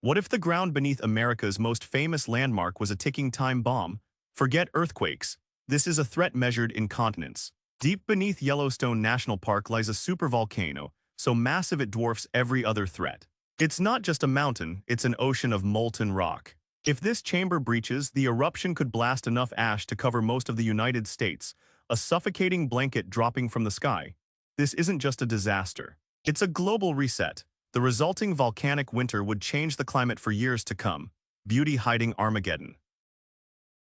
What if the ground beneath America's most famous landmark was a ticking time bomb? Forget earthquakes. This is a threat measured in continents. Deep beneath Yellowstone National Park lies a supervolcano, so massive it dwarfs every other threat. It's not just a mountain, it's an ocean of molten rock. If this chamber breaches, the eruption could blast enough ash to cover most of the United States, a suffocating blanket dropping from the sky. This isn't just a disaster. It's a global reset. The resulting volcanic winter would change the climate for years to come. Beauty hiding Armageddon.